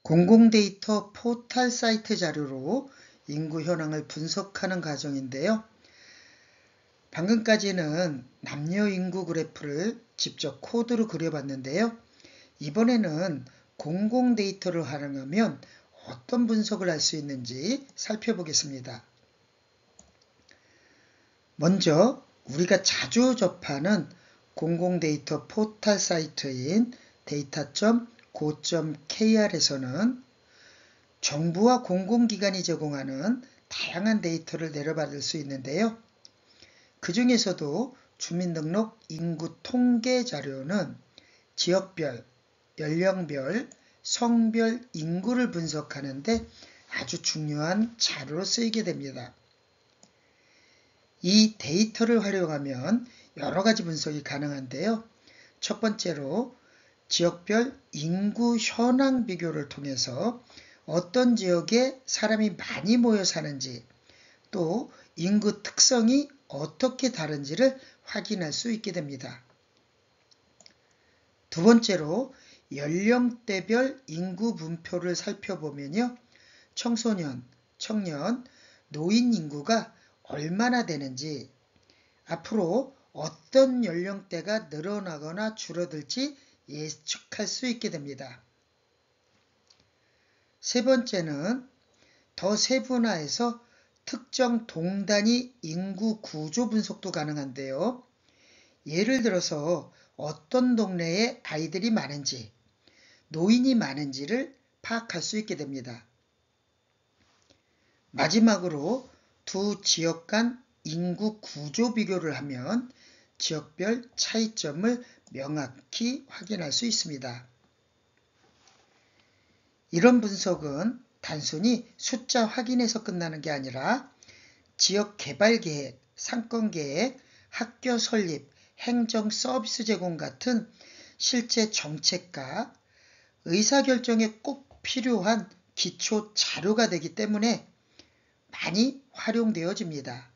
공공데이터 포털 사이트 자료로 인구 현황을 분석하는 과정인데요. 방금까지는 남녀 인구 그래프를 직접 코드로 그려봤는데요. 이번에는 공공데이터를 활용하면 어떤 분석을 할 수 있는지 살펴보겠습니다. 먼저 우리가 자주 접하는 공공데이터 포털 사이트인 data.go.kr에서는 정부와 공공기관이 제공하는 다양한 데이터를 내려받을 수 있는데요. 그 중에서도 주민등록 인구 통계 자료는 지역별, 연령별, 성별 인구를 분석하는데 아주 중요한 자료로 쓰이게 됩니다. 이 데이터를 활용하면 여러 가지 분석이 가능한데요. 첫 번째로 지역별 인구 현황 비교를 통해서 어떤 지역에 사람이 많이 모여 사는지, 또 인구 특성이 어떻게 다른지를 확인할 수 있게 됩니다. 두 번째로 연령대별 인구 분포를 살펴보면요. 청소년, 청년, 노인 인구가 얼마나 되는지, 앞으로 어떤 연령대가 늘어나거나 줄어들지 예측할 수 있게 됩니다. 세 번째는 더 세분화해서 특정 동단위 인구 구조 분석도 가능한데요. 예를 들어서 어떤 동네에 아이들이 많은지, 노인이 많은지를 파악할 수 있게 됩니다. 마지막으로 두 지역 간 인구 구조 비교를 하면 지역별 차이점을 명확히 확인할 수 있습니다. 이런 분석은 단순히 숫자 확인에서 끝나는 게 아니라 지역 개발 계획, 상권 계획, 학교 설립, 행정 서비스 제공 같은 실제 정책과 의사결정에 꼭 필요한 기초 자료가 되기 때문에 많이 활용되어집니다.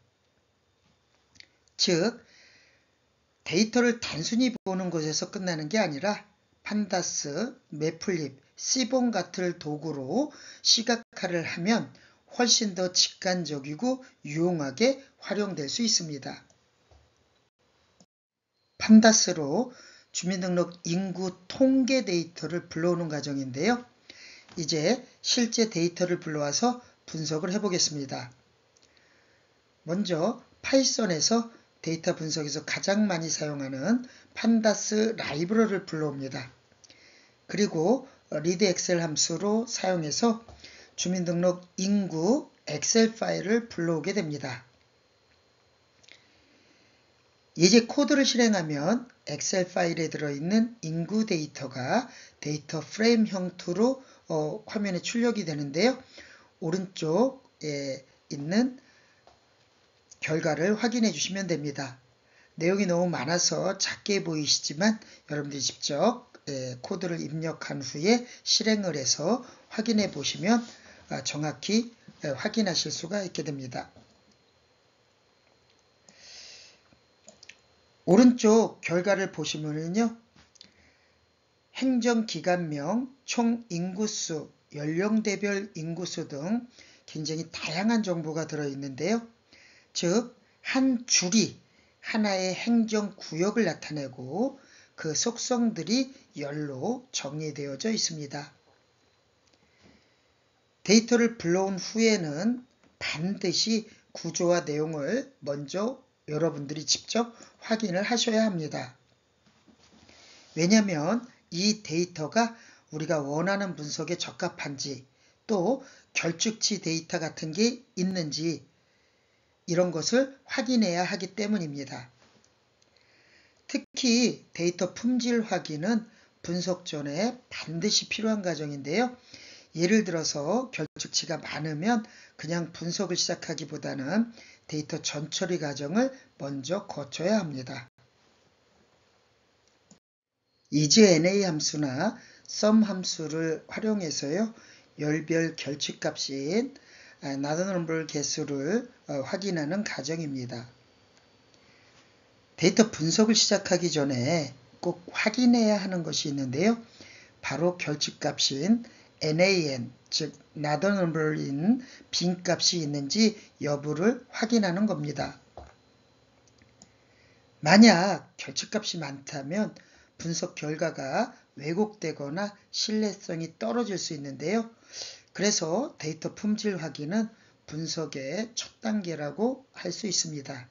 즉, 데이터를 단순히 보는 것에서 끝나는 게 아니라 판다스, 매플립, 시본 같은 도구로 시각화를 하면 훨씬 더 직관적이고 유용하게 활용될 수 있습니다. 판다스로 주민등록 인구 통계 데이터를 불러오는 과정인데요. 이제 실제 데이터를 불러와서 분석을 해보겠습니다. 먼저 파이썬에서 데이터 분석에서 가장 많이 사용하는 판다스 라이브러리를 불러옵니다. 그리고 리드 엑셀 함수로 사용해서 주민등록 인구 엑셀 파일을 불러오게 됩니다. 이제 코드를 실행하면 엑셀 파일에 들어있는 인구 데이터가 데이터 프레임 형태로 화면에 출력이 되는데요. 오른쪽에 있는 결과를 확인해 주시면 됩니다. 내용이 너무 많아서 작게 보이시지만 여러분들이 직접 코드를 입력한 후에 실행을 해서 확인해 보시면 정확히 확인하실 수가 있게 됩니다. 오른쪽 결과를 보시면요. 행정기관명, 총 인구수, 연령대별 인구수 등 굉장히 다양한 정보가 들어있는데요. 즉, 한 줄이 하나의 행정구역을 나타내고 그 속성들이 열로 정리되어져 있습니다. 데이터를 불러온 후에는 반드시 구조와 내용을 먼저 여러분들이 직접 확인을 하셔야 합니다. 왜냐하면 이 데이터가 우리가 원하는 분석에 적합한지, 또 결축치 데이터 같은 게 있는지 이런 것을 확인해야 하기 때문입니다. 특히 데이터 품질 확인은 분석 전에 반드시 필요한 과정인데요. 예를 들어서 결축치가 많으면 그냥 분석을 시작하기보다는 데이터 전처리 과정을 먼저 거쳐야 합니다. isNA 함수나 sum 함수를 활용해서요. 열별 결축값인 나눠넘볼 개수를 확인하는 과정입니다. 데이터 분석을 시작하기 전에 꼭 확인해야 하는 것이 있는데요. 바로 결축값인 NaN, 즉 not a number인 빈값이 있는지 여부를 확인하는 겁니다. 만약 결측값이 많다면 분석 결과가 왜곡되거나 신뢰성이 떨어질 수 있는데요. 그래서 데이터 품질 확인은 분석의 첫 단계라고 할 수 있습니다.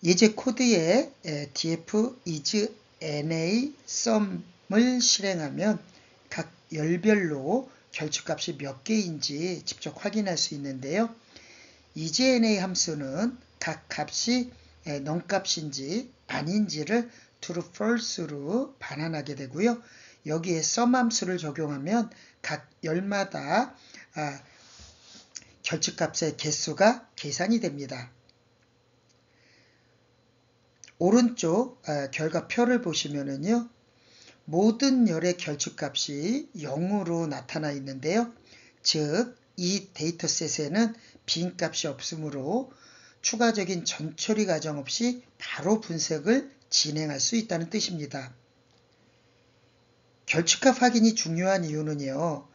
예제 코드에 df is na sum을 실행하면 각 열별로 결측값이 몇 개인지 직접 확인할 수 있는데요. isNA 함수는 각 값이 non-값인지 아닌지를 true, false로 반환하게 되고요. 여기에 sum 함수를 적용하면 각 열마다 결측값의 개수가 계산이 됩니다. 오른쪽 결과표를 보시면은요. 모든 열의 결측값이 0으로 나타나 있는데요. 즉, 이 데이터셋에는 빈값이 없으므로 추가적인 전처리 과정 없이 바로 분석을 진행할 수 있다는 뜻입니다. 결측값 확인이 중요한 이유는요.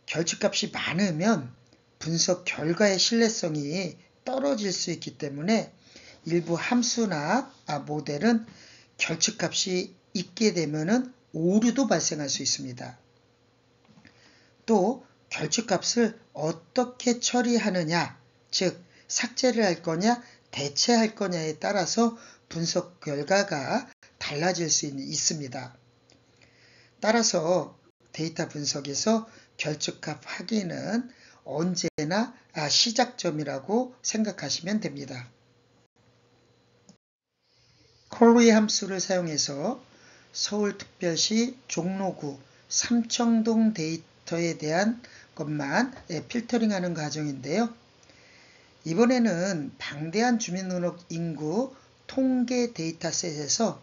결측값이 많으면 분석 결과의 신뢰성이 떨어질 수 있기 때문에 일부 함수나 모델은 결측값이 있게 되면 오류도 발생할 수 있습니다. 또 결측값을 어떻게 처리하느냐, 즉 삭제를 할 거냐 대체할 거냐에 따라서 분석 결과가 달라질 수 있습니다. 따라서 데이터 분석에서 결측값 확인은 언제나 시작점이라고 생각하시면 됩니다. 쿼리 함수를 사용해서 서울특별시 종로구 삼청동 데이터에 대한 것만 필터링하는 과정인데요. 이번에는 방대한 주민등록 인구 통계 데이터셋에서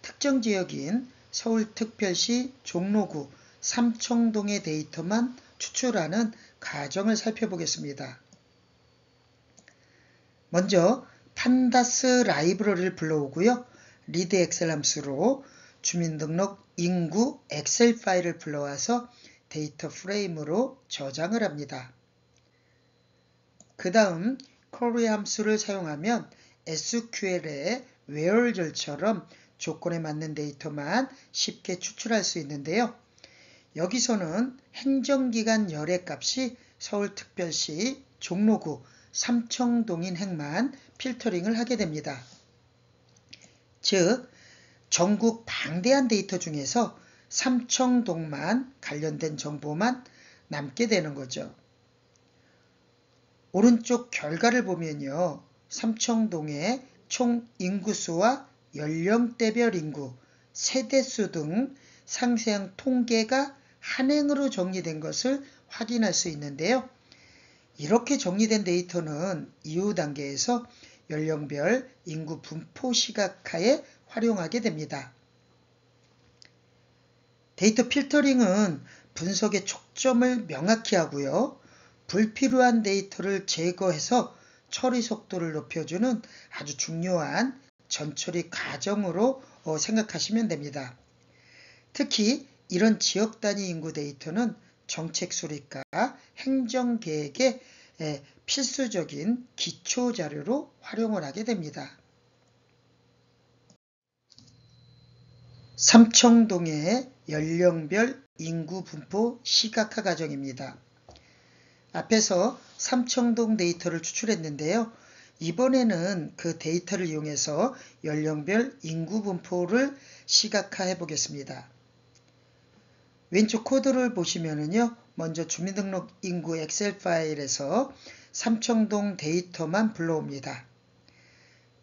특정 지역인 서울특별시 종로구 삼청동의 데이터만 추출하는 과정을 살펴보겠습니다. 먼저 판다스 라이브러리를 불러오고요. 리드 엑셀 함수로 주민등록 인구 엑셀 파일을 불러와서 데이터 프레임으로 저장을 합니다. 그 다음 쿼리 함수를 사용하면 SQL의 where절처럼 조건에 맞는 데이터만 쉽게 추출할 수 있는데요. 여기서는 행정기관 열의 값이 서울특별시 종로구 삼청동인 행만 필터링을 하게 됩니다. 즉 전국 방대한 데이터 중에서 삼청동만 관련된 정보만 남게 되는 거죠. 오른쪽 결과를 보면요. 삼청동의 총 인구수와 연령대별 인구, 세대수 등 상세한 통계가 한행으로 정리된 것을 확인할 수 있는데요. 이렇게 정리된 데이터는 이후 단계에서 연령별 인구 분포 시각화에 활용하게 됩니다. 데이터 필터링은 분석의 촉점을 명확히 하고요. 불필요한 데이터를 제거해서 처리 속도를 높여주는 아주 중요한 전처리 과정으로 생각하시면 됩니다. 특히 이런 지역 단위 인구 데이터는 정책 수립과 행정계획의 필수적인 기초 자료로 활용을 하게 됩니다. 삼청동의 연령별 인구 분포 시각화 과정입니다. 앞에서 삼청동 데이터를 추출했는데요. 이번에는 그 데이터를 이용해서 연령별 인구 분포를 시각화해 보겠습니다. 왼쪽 코드를 보시면은요. 먼저 주민등록 인구 엑셀 파일에서 삼청동 데이터만 불러옵니다.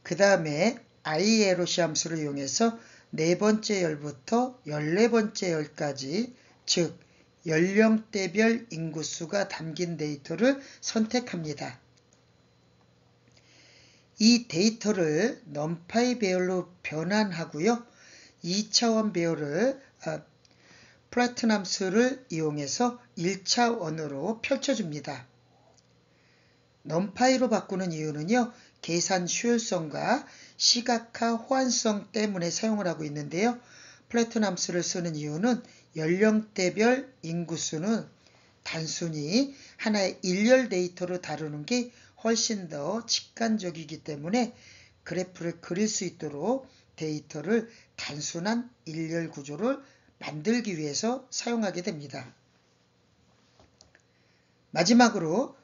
그 다음에 ILOC 함수를 이용해서 네 번째 열부터 14번째 열까지, 즉 연령대별 인구수가 담긴 데이터를 선택합니다. 이 데이터를 numpy 배열로 변환하고요. 2차원 배열을 플래튼 함수를 이용해서 1차원으로 펼쳐줍니다. numpy로 바꾸는 이유는요. 계산 효율성과 시각화 호환성 때문에 사용을 하고 있는데요. 플래툰 함수를 쓰는 이유는 연령대별 인구수는 단순히 하나의 일렬 데이터로 다루는 게 훨씬 더 직관적이기 때문에 그래프를 그릴 수 있도록 데이터를 단순한 일렬 구조를 만들기 위해서 사용하게 됩니다. 마지막으로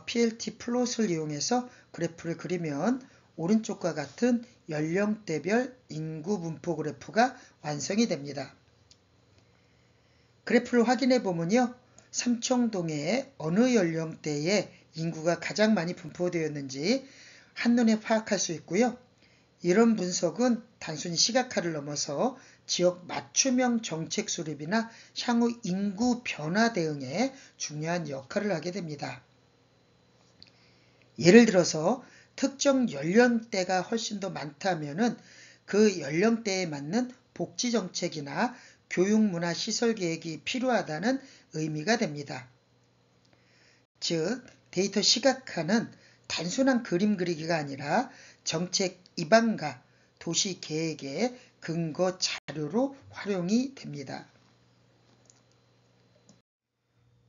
PLT 플롯을 이용해서 그래프를 그리면 오른쪽과 같은 연령대별 인구 분포 그래프가 완성이 됩니다. 그래프를 확인해 보면요. 삼청동의 어느 연령대에 인구가 가장 많이 분포되었는지 한눈에 파악할 수 있고요. 이런 분석은 단순히 시각화를 넘어서 지역 맞춤형 정책 수립이나 향후 인구 변화 대응에 중요한 역할을 하게 됩니다. 예를 들어서 특정 연령대가 훨씬 더 많다면은 그 연령대에 맞는 복지 정책이나 교육 문화 시설 계획이 필요하다는 의미가 됩니다. 즉, 데이터 시각화는 단순한 그림 그리기가 아니라 정책 입안과 도시 계획의 근거 자료로 활용이 됩니다.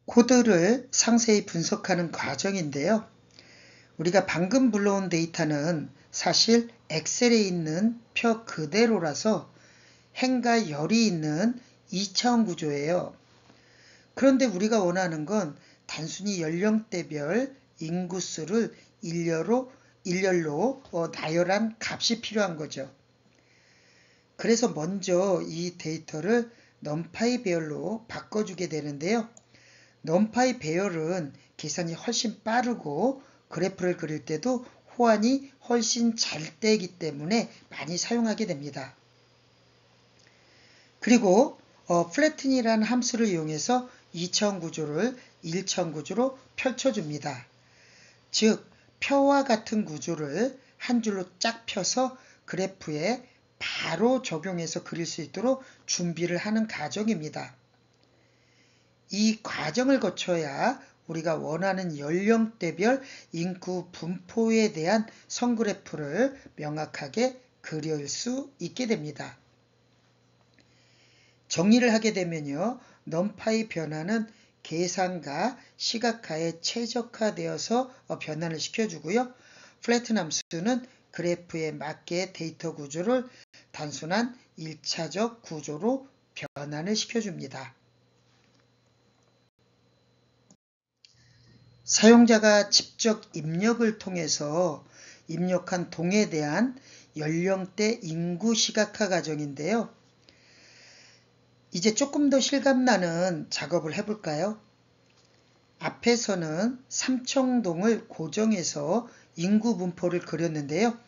코드를 상세히 분석하는 과정인데요. 우리가 방금 불러온 데이터는 사실 엑셀에 있는 표 그대로라서 행과 열이 있는 2차원 구조예요. 그런데 우리가 원하는 건 단순히 연령대별 인구수를 일렬로 나열한 값이 필요한 거죠. 그래서 먼저 이 데이터를 넘파이 배열로 바꿔주게 되는데요. 넘파이 배열은 계산이 훨씬 빠르고 그래프를 그릴 때도 호환이 훨씬 잘 되기 때문에 많이 사용하게 됩니다. 그리고 플래튼이라는 함수를 이용해서 2차원 구조를 1차원 구조로 펼쳐줍니다. 즉, 표와 같은 구조를 한 줄로 쫙 펴서 그래프에 바로 적용해서 그릴 수 있도록 준비를 하는 과정입니다. 이 과정을 거쳐야 우리가 원하는 연령대별 인구 분포에 대한 선그래프를 명확하게 그릴 수 있게 됩니다. 정리를 하게 되면요. 넘파이 변화는 계산과 시각화에 최적화되어서 변환을 시켜주고요. 플래튼 함수는 그래프에 맞게 데이터 구조를 단순한 1차적 구조로 변환을 시켜줍니다. 사용자가 직접 입력을 통해서 입력한 동에 대한 연령대 인구 시각화 과정인데요. 이제 조금 더 실감나는 작업을 해볼까요? 앞에서는 삼청동을 고정해서 인구 분포를 그렸는데요.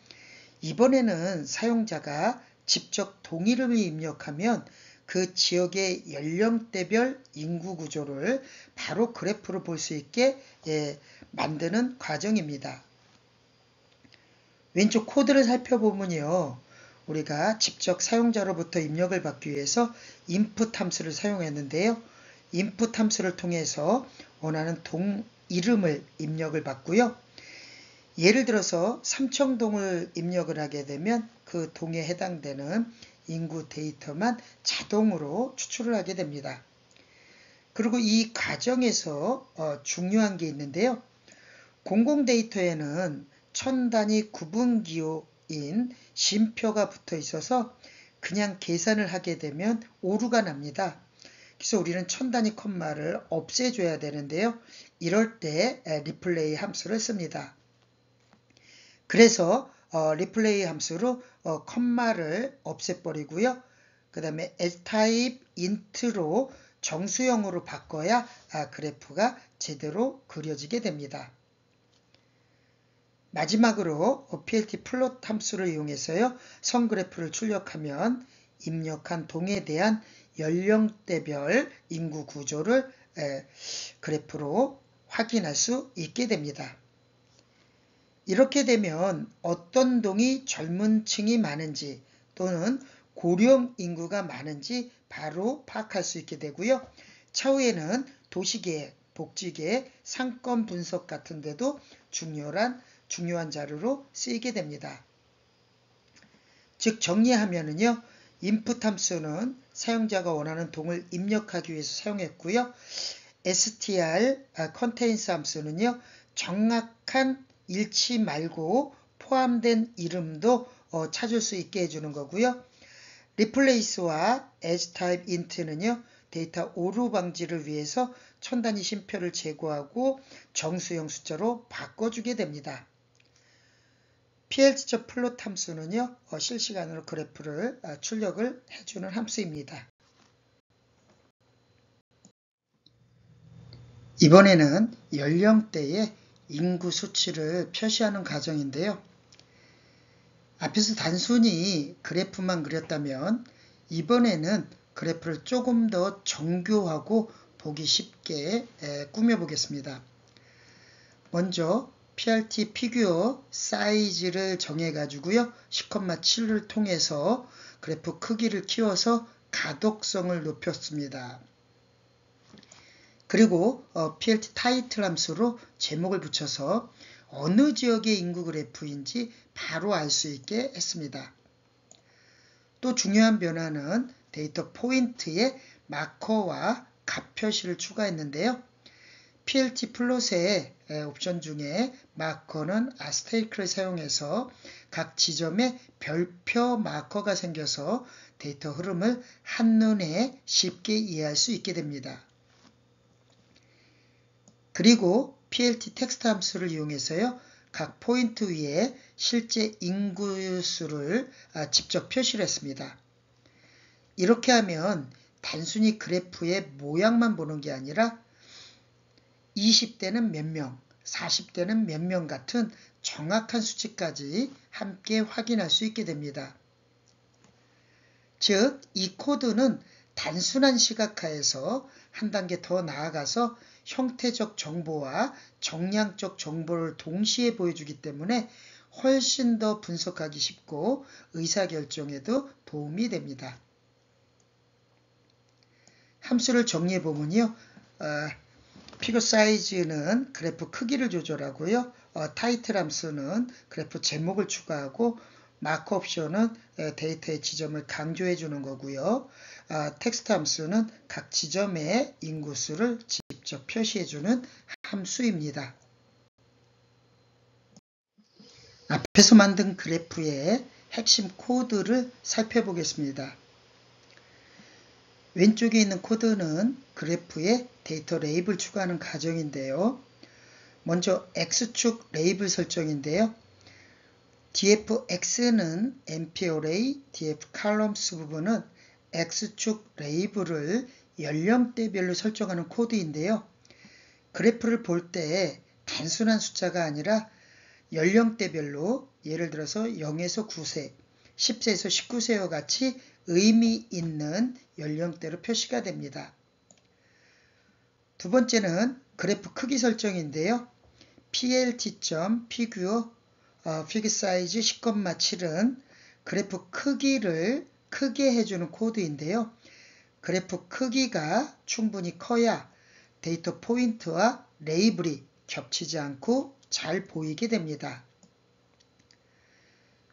이번에는 사용자가 직접 동 이름을 입력하면 그 지역의 연령대별 인구 구조를 바로 그래프로 볼 수 있게 만드는 과정입니다. 왼쪽 코드를 살펴보면요. 우리가 직접 사용자로부터 입력을 받기 위해서 input 함수를 사용했는데요. input 함수를 통해서 원하는 동 이름을 입력을 받고요. 예를 들어서 삼청동을 입력을 하게 되면 그 동에 해당되는 인구 데이터만 자동으로 추출을 하게 됩니다. 그리고 이 과정에서 중요한 게 있는데요. 공공 데이터에는 천단위 구분기호인 쉼표가 붙어 있어서 그냥 계산을 하게 되면 오류가 납니다. 그래서 우리는 천단위 콤마를 없애줘야 되는데요. 이럴 때 리플레이 함수를 씁니다. 그래서 리플레이 함수로 콤마를 없애버리고요. 그 다음에 L타입 int로 정수형으로 바꿔야 그래프가 제대로 그려지게 됩니다. 마지막으로 PLT 플롯 함수를 이용해서요. 선그래프를 출력하면 입력한 동에 대한 연령대별 인구 구조를 그래프로 확인할 수 있게 됩니다. 이렇게 되면 어떤 동이 젊은 층이 많은지 또는 고령 인구가 많은지 바로 파악할 수 있게 되고요. 차후에는 도시계획, 복지계획, 상권 분석 같은 데도 중요한 자료로 쓰이게 됩니다. 즉 정리하면은요. input 함수는 사용자가 원하는 동을 입력하기 위해서 사용했고요. str contains 함수는요, 정확한 일치 말고 포함된 이름도 찾을 수 있게 해주는 거고요. replace와 asType int는요, 데이터 오류 방지를 위해서 첨단위 쉼표를 제거하고 정수형 숫자로 바꿔주게 됩니다. plt.plot 함수는요, 실시간으로 그래프를 출력을 해주는 함수입니다. 이번에는 연령대의 인구 수치를 표시하는 과정인데요. 앞에서 단순히 그래프만 그렸다면 이번에는 그래프를 조금 더 정교하고 보기 쉽게 꾸며보겠습니다. 먼저 PRT 피규어 사이즈를 정해가지고요. 10,7를 통해서 그래프 크기를 키워서 가독성을 높였습니다. 그리고 PLT 타이틀 함수로 제목을 붙여서 어느 지역의 인구 그래프인지 바로 알 수 있게 했습니다. 또 중요한 변화는 데이터 포인트에 마커와 값 표시를 추가했는데요. PLT 플롯의 옵션 중에 마커는 아스테리크를 사용해서 각 지점에 별표 마커가 생겨서 데이터 흐름을 한눈에 쉽게 이해할 수 있게 됩니다. 그리고 PLT 텍스트 함수를 이용해서요, 각 포인트 위에 실제 인구 수를 직접 표시를 했습니다. 이렇게 하면 단순히 그래프의 모양만 보는 게 아니라 20대는 몇 명, 40대는 몇 명 같은 정확한 수치까지 함께 확인할 수 있게 됩니다. 즉, 이 코드는 단순한 시각화에서 한 단계 더 나아가서 형태적 정보와 정량적 정보를 동시에 보여주기 때문에 훨씬 더 분석하기 쉽고 의사결정에도 도움이 됩니다. 함수를 정리해보면요. 피규어 사이즈는 그래프 크기를 조절하고요. 타이틀 함수는 그래프 제목을 추가하고 마커 옵션은 데이터의 지점을 강조해 주는 거고요. 텍스트 함수는 각 지점의 인구수를 직접 표시해 주는 함수입니다. 앞에서 만든 그래프의 핵심 코드를 살펴보겠습니다. 왼쪽에 있는 코드는 그래프에 데이터 레이블 추가하는 과정인데요. 먼저 X축 레이블 설정인데요. dfx는 nparray, dfcolumns 부분은 X축 레이블을 연령대별로 설정하는 코드인데요. 그래프를 볼 때 단순한 숫자가 아니라 연령대별로 예를 들어서 0에서 9세, 10세에서 19세와 같이 의미 있는 연령대로 표시가 됩니다. 두 번째는 그래프 크기 설정인데요. plt.figure fig size 10,7은 그래프 크기를 크게 해주는 코드인데요. 그래프 크기가 충분히 커야 데이터 포인트와 레이블이 겹치지 않고 잘 보이게 됩니다.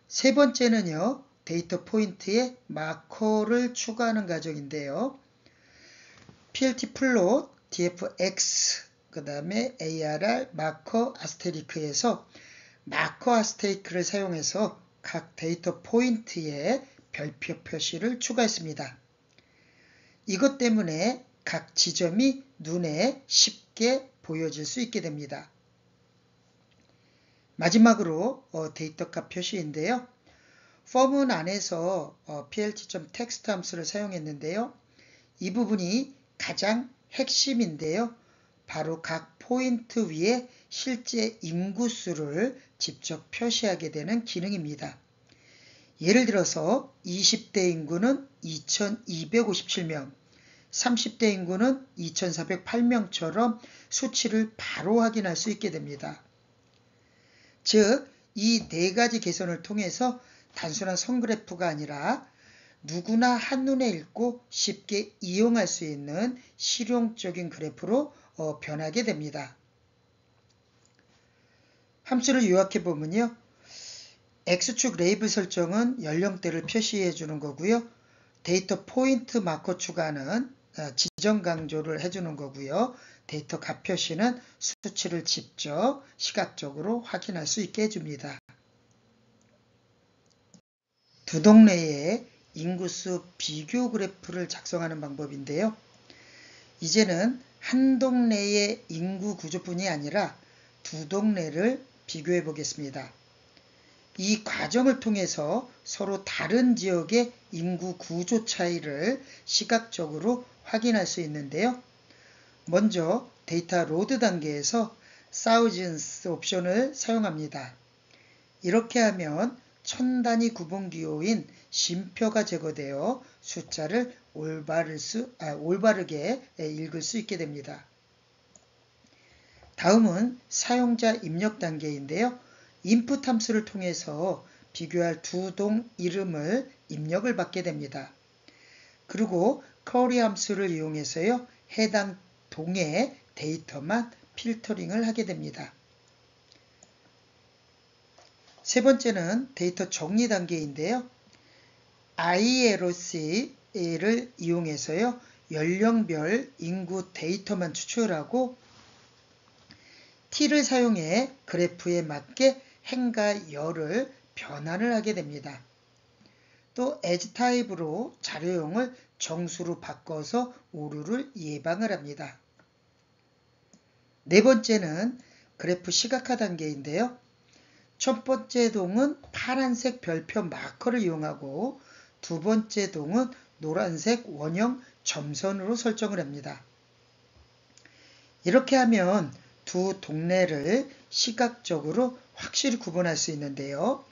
세 번째는요, 데이터 포인트에 마커를 추가하는 과정인데요. PLT 플롯, dfx, 그 다음에 arr, 마커 아스테리크에서 마커 아스테리크를 사용해서 각 데이터 포인트에 별표 표시를 추가했습니다. 이것 때문에 각 지점이 눈에 쉽게 보여질 수 있게 됩니다. 마지막으로 데이터 값 표시인데요. 폼은 안에서 plt.text 함수를 사용했는데요. 이 부분이 가장 핵심인데요. 바로 각 포인트 위에 실제 인구수를 직접 표시하게 되는 기능입니다. 예를 들어서 20대 인구는 2257명, 30대 인구는 2408명처럼 수치를 바로 확인할 수 있게 됩니다. 즉, 이 네 가지 개선을 통해서 단순한 선그래프가 아니라 누구나 한눈에 읽고 쉽게 이용할 수 있는 실용적인 그래프로 변하게 됩니다. 함수를 요약해 보면요. X축 레이블 설정은 연령대를 표시해 주는 거고요. 데이터 포인트 마커 추가는 지정 강조를 해주는 거고요. 데이터 값 표시는 수치를 직접 시각적으로 확인할 수 있게 해줍니다. 두 동네의 인구수 비교 그래프를 작성하는 방법인데요. 이제는 한 동네의 인구 구조뿐이 아니라 두 동네를 비교해 보겠습니다. 이 과정을 통해서 서로 다른 지역의 인구 구조 차이를 시각적으로 확인할 수 있는데요. 먼저 데이터 로드 단계에서 thousands 옵션을 사용합니다. 이렇게 하면 천 단위 구분 기호인 쉼표가 제거되어 숫자를 올바르게 읽을 수 있게 됩니다. 다음은 사용자 입력 단계인데요. 인풋 함수를 통해서 비교할 두 동 이름을 입력을 받게 됩니다. 그리고 쿼리 함수를 이용해서요. 해당 동의 데이터만 필터링을 하게 됩니다. 세 번째는 데이터 정리 단계인데요. ILOC를 이용해서요. 연령별 인구 데이터만 추출하고 t를 사용해 그래프에 맞게 행과 열을 변환을 하게 됩니다. 또 as 타입으로 자료형을 정수로 바꿔서 오류를 예방을 합니다. 네 번째는 그래프 시각화 단계인데요. 첫 번째 동은 파란색 별표 마커를 이용하고 두 번째 동은 노란색 원형 점선으로 설정을 합니다. 이렇게 하면 두 동네를 시각적으로 확실히 구분할 수 있는데요.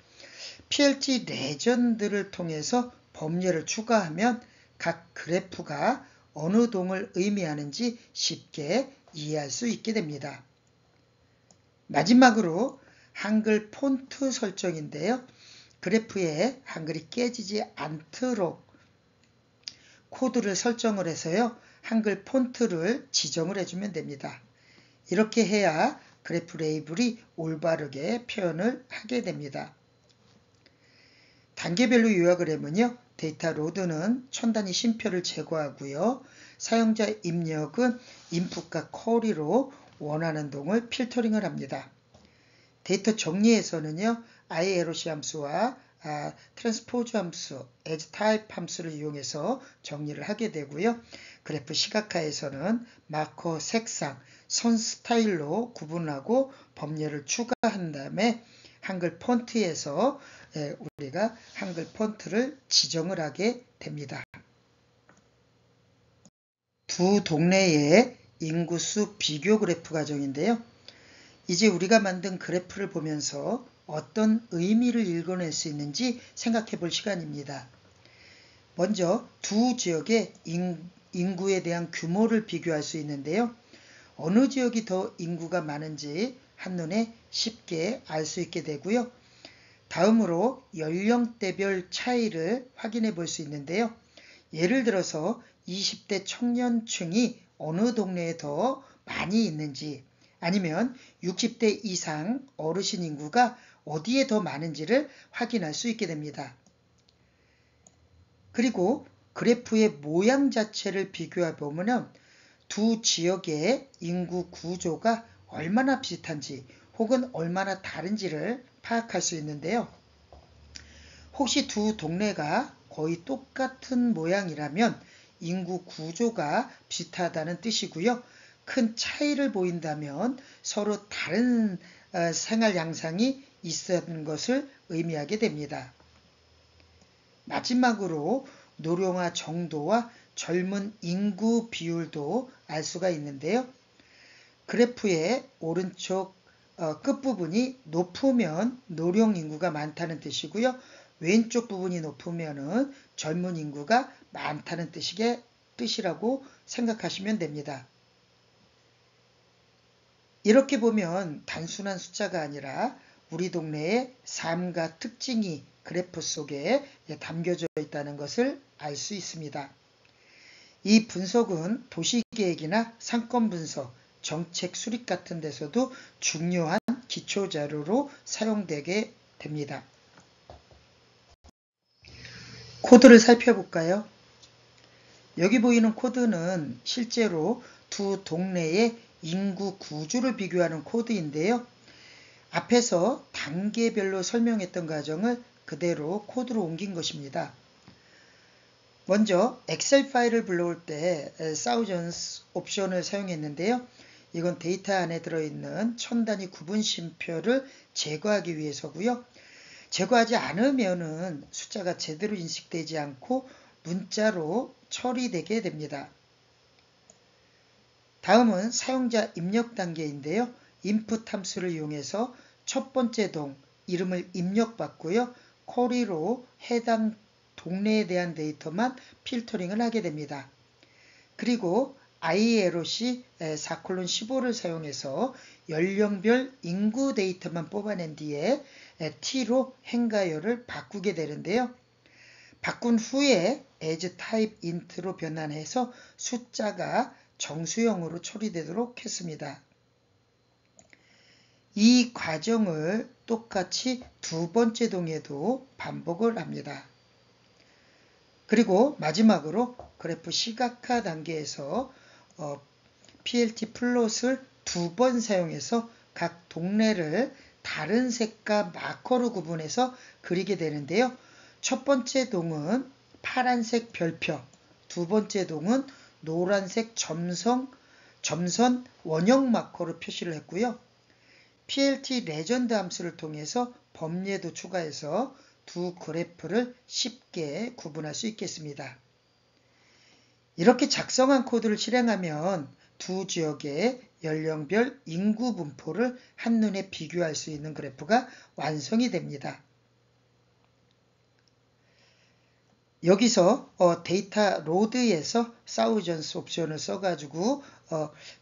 PLT 레전드를 통해서 범위를 추가하면 각 그래프가 어느 동을 의미하는지 쉽게 이해할 수 있게 됩니다. 마지막으로 한글 폰트 설정인데요. 그래프에 한글이 깨지지 않도록 코드를 설정을 해서요. 한글 폰트를 지정을 해주면 됩니다. 이렇게 해야 그래프 레이블이 올바르게 표현을 하게 됩니다. 단계별로 요약을 하면요. 데이터 로드는 천 단위 쉼표를 제거하고요. 사용자 입력은 인풋과 쿼리로 원하는 동을 필터링을 합니다. 데이터 정리에서는요. ILOC 함수와 트랜스포즈 함수, as type 함수를 이용해서 정리를 하게 되고요. 그래프 시각화에서는 마커 색상, 선 스타일로 구분하고 범위를 추가한 다음에 한글 폰트에서 우리가 한글 폰트를 지정을 하게 됩니다. 두 동네의 인구수 비교 그래프 과정인데요. 이제 우리가 만든 그래프를 보면서 어떤 의미를 읽어낼 수 있는지 생각해 볼 시간입니다. 먼저 두 지역의 인구에 대한 규모를 비교할 수 있는데요. 어느 지역이 더 인구가 많은지 한눈에 쉽게 알 수 있게 되고요. 다음으로 연령대별 차이를 확인해 볼 수 있는데요. 예를 들어서 20대 청년층이 어느 동네에 더 많이 있는지 아니면 60대 이상 어르신 인구가 어디에 더 많은지를 확인할 수 있게 됩니다. 그리고 그래프의 모양 자체를 비교해 보면 두 지역의 인구 구조가 얼마나 비슷한지 혹은 얼마나 다른지를 파악할 수 있는데요. 혹시 두 동네가 거의 똑같은 모양이라면 인구 구조가 비슷하다는 뜻이고요. 큰 차이를 보인다면 서로 다른 생활 양상이 있는 것을 의미하게 됩니다. 마지막으로 노령화 정도와 젊은 인구 비율도 알 수가 있는데요. 그래프의 오른쪽 끝부분이 높으면 노령 인구가 많다는 뜻이고요. 왼쪽 부분이 높으면 젊은 인구가 많다는 뜻이라고 생각하시면 됩니다. 이렇게 보면 단순한 숫자가 아니라 우리 동네의 삶과 특징이 그래프 속에 담겨져 있다는 것을 알 수 있습니다. 이 분석은 도시계획이나 상권 분석, 정책 수립 같은 데서도 중요한 기초자료로 사용되게 됩니다. 코드를 살펴볼까요? 여기 보이는 코드는 실제로 두 동네의 인구 구조를 비교하는 코드인데요. 앞에서 단계별로 설명했던 과정을 그대로 코드로 옮긴 것입니다. 먼저 엑셀 파일을 불러올 때 thousands 옵션을 사용했는데요. 이건 데이터 안에 들어있는 천 단위 구분 쉼표를 제거하기 위해서고요. 제거하지 않으면은 숫자가 제대로 인식되지 않고 문자로 처리되게 됩니다. 다음은 사용자 입력 단계인데요. input 함수를 이용해서 첫 번째 동 이름을 입력받고요. 쿼리로 해당 동네에 대한 데이터만 필터링을 하게 됩니다. 그리고 ILOC 4:15를 사용해서 연령별 인구 데이터만 뽑아낸 뒤에 T로 행가열을 바꾸게 되는데요. 바꾼 후에 as type int로 변환해서 숫자가 정수형으로 처리되도록 했습니다. 이 과정을 똑같이 두 번째 동에도 반복을 합니다. 그리고 마지막으로 그래프 시각화 단계에서 PLT 플롯을 두 번 사용해서 각 동네를 다른 색과 마커로 구분해서 그리게 되는데요. 첫 번째 동은 파란색 별표, 두 번째 동은 노란색 점선 원형 마커로 표시를 했고요. PLT 레전드 함수를 통해서 범례도 추가해서 두 그래프를 쉽게 구분할 수 있겠습니다. 이렇게 작성한 코드를 실행하면 두 지역의 연령별 인구 분포를 한눈에 비교할 수 있는 그래프가 완성이 됩니다. 여기서 데이터 로드에서 thousands 옵션을 써가지고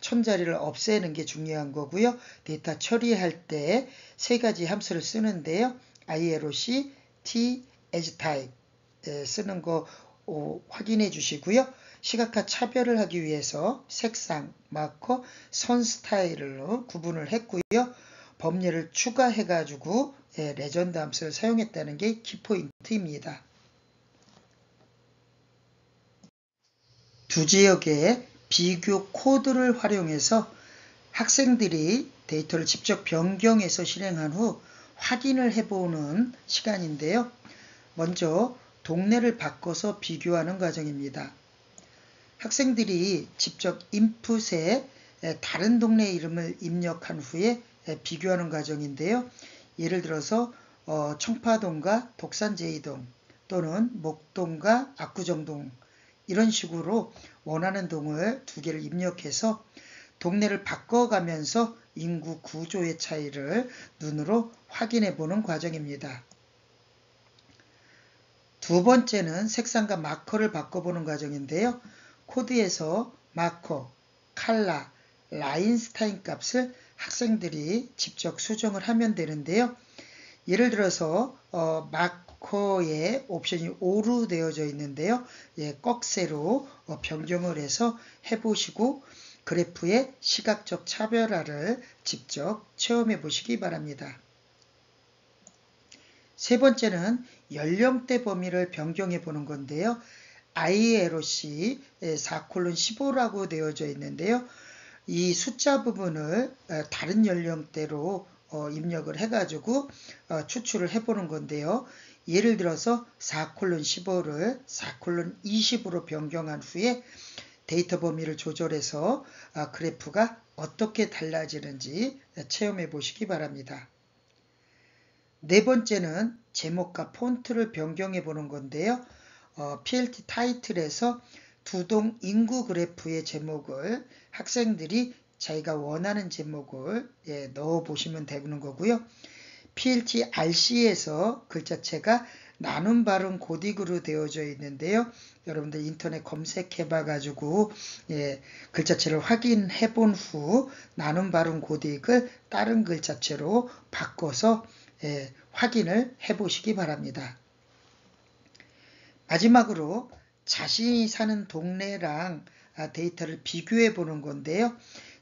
1000자리를 없애는 게 중요한 거고요. 데이터 처리할 때 세 가지 함수를 쓰는데요. ILOC, T, as type 쓰는 거 확인해 주시고요. 시각화 차별을 하기 위해서 색상, 마커, 선 스타일로 구분을 했고요. 범례를 추가해 가지고 레전드 함수를 사용했다는 게 키포인트입니다. 두 지역의 비교 코드를 활용해서 학생들이 데이터를 직접 변경해서 실행한 후 확인을 해보는 시간인데요. 먼저 동네를 바꿔서 비교하는 과정입니다. 학생들이 직접 인풋에 다른 동네 이름을 입력한 후에 비교하는 과정인데요. 예를 들어서 청파동과 독산제이동 또는 목동과 압구정동 이런 식으로 원하는 동을 두 개를 입력해서 동네를 바꿔가면서 인구 구조의 차이를 눈으로 확인해 보는 과정입니다. 두 번째는 색상과 마커를 바꿔보는 과정인데요. 코드에서 마커, 칼라, 라인스타인 값을 학생들이 직접 수정을 하면 되는데요. 예를 들어서 마커의 옵션이 5로 되어져 있는데요. 꺽쇠로 변경을 해서 해보시고 그래프의 시각적 차별화를 직접 체험해 보시기 바랍니다. 세 번째는 연령대 범위를 변경해 보는 건데요. ILOC 4:15라고 되어져 있는데요. 이 숫자 부분을 다른 연령대로 입력을 해가지고 추출을 해보는 건데요. 예를 들어서 4:15를 4:20으로 변경한 후에 데이터 범위를 조절해서 그래프가 어떻게 달라지는지 체험해 보시기 바랍니다. 네 번째는 제목과 폰트를 변경해 보는 건데요. PLT 타이틀에서 두동 인구 그래프의 제목을 학생들이 자기가 원하는 제목을 넣어 보시면 되는 거고요. PLT RC에서 글자체가 나눔 발음 고딕으로 되어져 있는데요. 여러분들 인터넷 검색해 봐 가지고 글자체를 확인해 본 후 나눔 발음 고딕을 다른 글자체로 바꿔서 확인을 해 보시기 바랍니다. 마지막으로 자신이 사는 동네랑 데이터를 비교해 보는 건데요.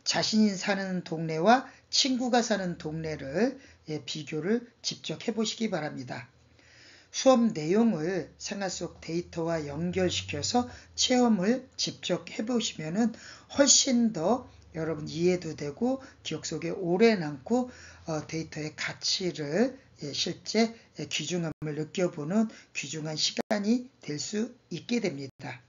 자신이 사는 동네와 친구가 사는 동네를 비교를 직접 해보시기 바랍니다. 수업 내용을 생활 속 데이터와 연결시켜서 체험을 직접 해보시면 훨씬 더 여러분 이해도 되고 기억 속에 오래 남고 데이터의 가치를 실제 귀중함을 느껴보는 귀중한 시간이 될 수 있게 됩니다.